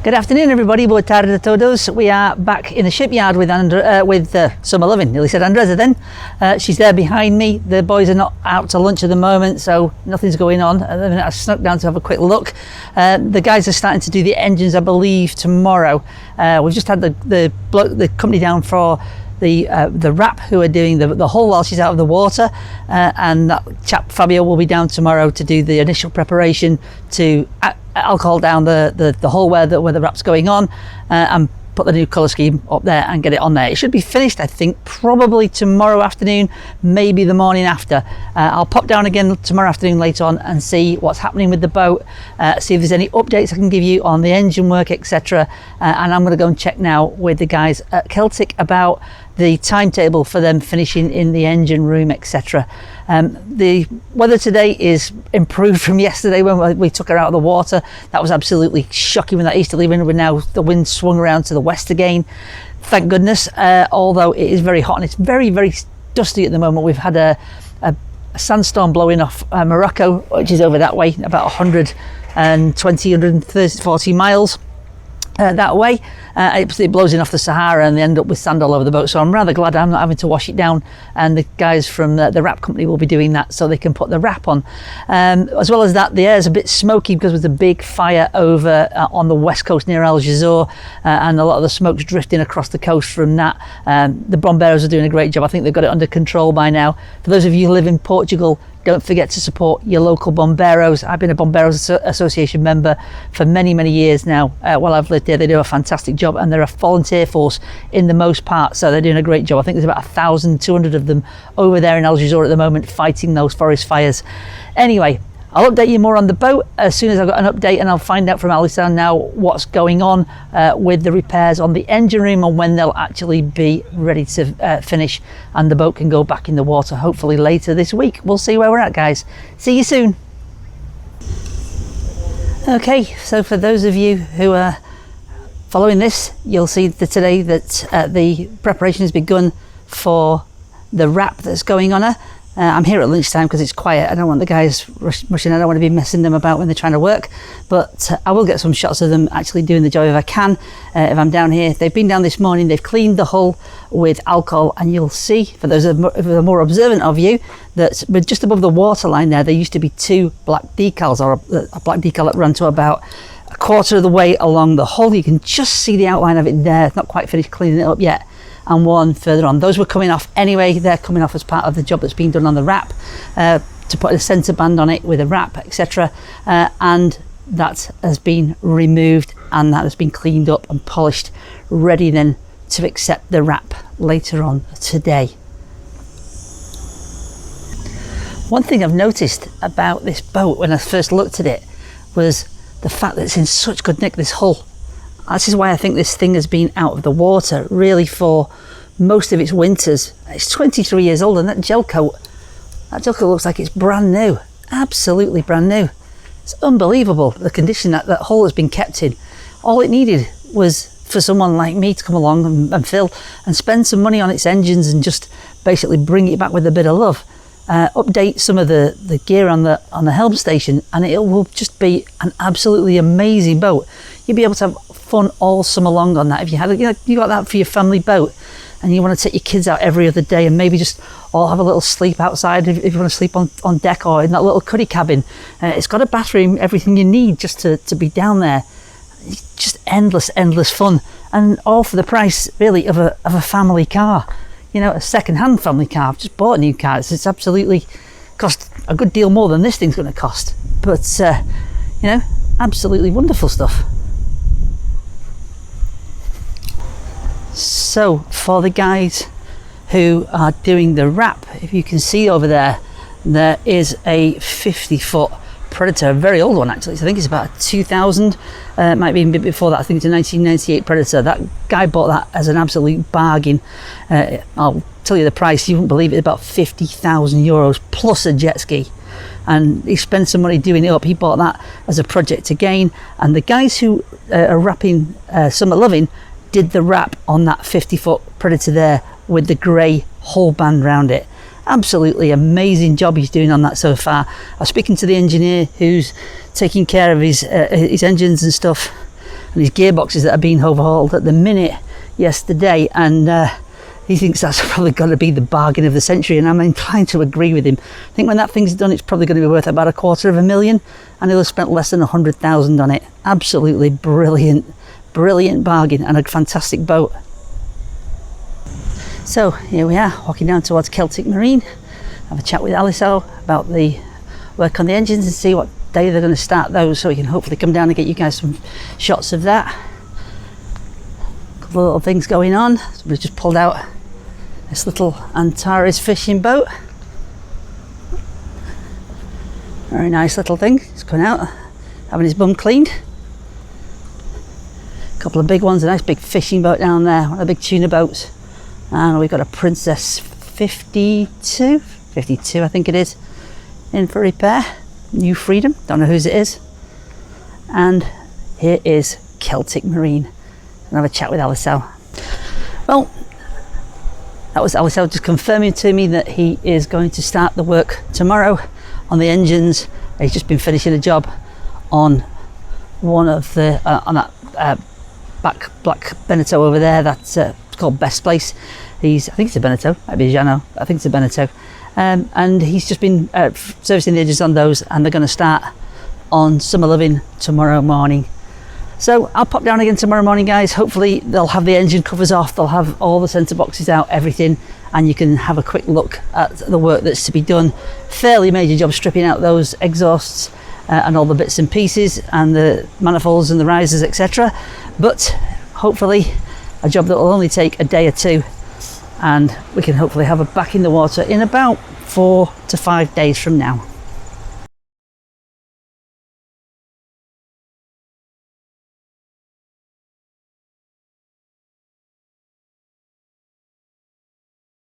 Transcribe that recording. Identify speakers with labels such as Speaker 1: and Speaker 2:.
Speaker 1: Good afternoon, everybody. Boa tarde a todos. We are back in the shipyard with Summer Loving. Nearly said Andreza then. She's there behind me. The boys are not out to lunch at the moment, so nothing's going on. At the minute, I snuck down to have a quick look. The guys are starting to do the engines, I believe, tomorrow. We've just had the company down for the wrap who are doing the hull while she's out of the water, and that chap Fabio will be down tomorrow to do the initial preparation to alcohol down the hull where the wrap's going on, and put the new colour scheme up there and get it on there. It should be finished, I think, probably tomorrow afternoon, maybe the morning after. I'll pop down again tomorrow afternoon later on and see what's happening with the boat, see if there's any updates I can give you on the engine work, etc. And I'm going to go and check now with the guys at Celtic about the timetable for them finishing in the engine room, etc. The weather today is improved from yesterday when we took her out of the water. That was absolutely shocking with that easterly wind. We're now, the wind swung around to the west again, thank goodness, although it is very hot and it's very, very dusty at the moment. We've had a sandstorm blowing off Morocco, which is over that way, about 120, 130, 40 miles. That way, it blows in off the Sahara and they end up with sand all over the boat, so I'm rather glad I'm not having to wash it down, and the guys from the wrap company will be doing that so they can put the wrap on. As well as that, the air's a bit smoky because there's a big fire over on the west coast near Algesur, and a lot of the smoke's drifting across the coast from that. The bomberos are doing a great job. I think they've got it under control by now. For those of you who live in Portugal, don't forget to support your local bomberos. I've been a Bomberos Association member for many, many years now. While I've lived here, they do a fantastic job, and they're a volunteer force in the most part, so they're doing a great job. I think there's about 1,200 of them over there in Algesur at the moment fighting those forest fires. Anyway, I'll update you more on the boat as soon as I've got an update, and I'll find out from Alison now what's going on with the repairs on the engine room and when they'll actually be ready to finish and the boat can go back in the water, hopefully later this week. We'll see where we're at, guys. See you soon. Okay, so for those of you who are following this, you'll see that today that the preparation has begun for the wrap that's going on her. I'm here at lunchtime because it's quiet. I don't want the guys rushing. I don't want to be messing them about when they're trying to work, but I will get some shots of them actually doing the job if I can. If I'm down here, they've been down this morning, they've cleaned the hull with alcohol, and you'll see, for those of the more observant of you, that just above the waterline there used to be two black decals, or a black decal that ran to about a quarter of the way along the hull. You can just see the outline of it there. It's not quite finished cleaning it up yet. And one further on. Those were coming off anyway. They're coming off as part of the job that's been done on the wrap, to put a centre band on it with a wrap, etc. And that has been removed and that has been cleaned up and polished, ready then to accept the wrap later on today. One thing I've noticed about this boat when I first looked at it was the fact that it's in such good nick, this hull. This is why I think this thing has been out of the water really for most of its winters. It's 23 years old, and that gel coat looks like it's brand new, absolutely brand new. It's unbelievable the condition that hull has been kept in. All it needed was for someone like me to come along and Phil and spend some money on its engines and just basically bring it back with a bit of love. Update some of the gear on the helm station, and it will just be an absolutely amazing boat. You'll be able to have fun all summer long on that. If you got that for your family boat and you want to take your kids out every other day and maybe just all have a little sleep outside, if you want to sleep on deck or in that little cuddy cabin. It's got a bathroom, everything you need just to be down there. It's just endless fun, and all for the price really of a family car. You know, a second-hand family car. I've just bought a new car. It's absolutely cost a good deal more than this thing's going to cost. But, you know, absolutely wonderful stuff. So, for the guys who are doing the wrap, if you can see over there, there is a 50-foot Predator, a very old one actually. So I think it's about 2000, might be a bit before that. I think it's a 1998 Predator. That guy bought that as an absolute bargain. I'll tell you the price, you wouldn't believe it, about 50,000 euros plus a jet ski. And he spent some money doing it up. He bought that as a project again. And the guys who are wrapping Summer Loving did the wrap on that 50-foot Predator there with the grey hull band round it. Absolutely amazing job he's doing on that so far. I was speaking to the engineer who's taking care of his engines and stuff and his gearboxes that are being overhauled at the minute yesterday, and he thinks that's probably got to be the bargain of the century, and I'm inclined to agree with him. I think when that thing's done, it's probably going to be worth about $250,000, and he'll have spent less than 100,000 on it. Absolutely brilliant bargain, and a fantastic boat. So here we are, walking down towards Celtic Marine. Have a chat with Aliso about the work on the engines and see what day they're going to start those, so we can hopefully come down and get you guys some shots of that. A couple of little things going on. So we've just pulled out this little Antares fishing boat. Very nice little thing. He's coming out, having his bum cleaned. A couple of big ones, a nice big fishing boat down there, one of the big tuna boats. And we've got a Princess 52 I think it is, in for repair. New Freedom, don't know whose it is. And here is Celtic Marine. And have a chat with Aliso. Well, that was Aliso just confirming to me that he is going to start the work tomorrow on the engines. He's just been finishing a job on one of the on that back black Beneteau over there. That's called Best Place. I think it's a Beneteau, maybe a Jano. I think it's a Beneteau. And he's just been servicing the edges on those, and they're going to start on Summer Loving tomorrow morning. So I'll pop down again tomorrow morning, guys. Hopefully they'll have the engine covers off, they'll have all the centre boxes out, everything, and you can have a quick look at the work that's to be done. Fairly major job stripping out those exhausts and all the bits and pieces and the manifolds and the risers, etc. But hopefully a job that will only take a day or two, and we can hopefully have it back in the water in about 4 to 5 days from now.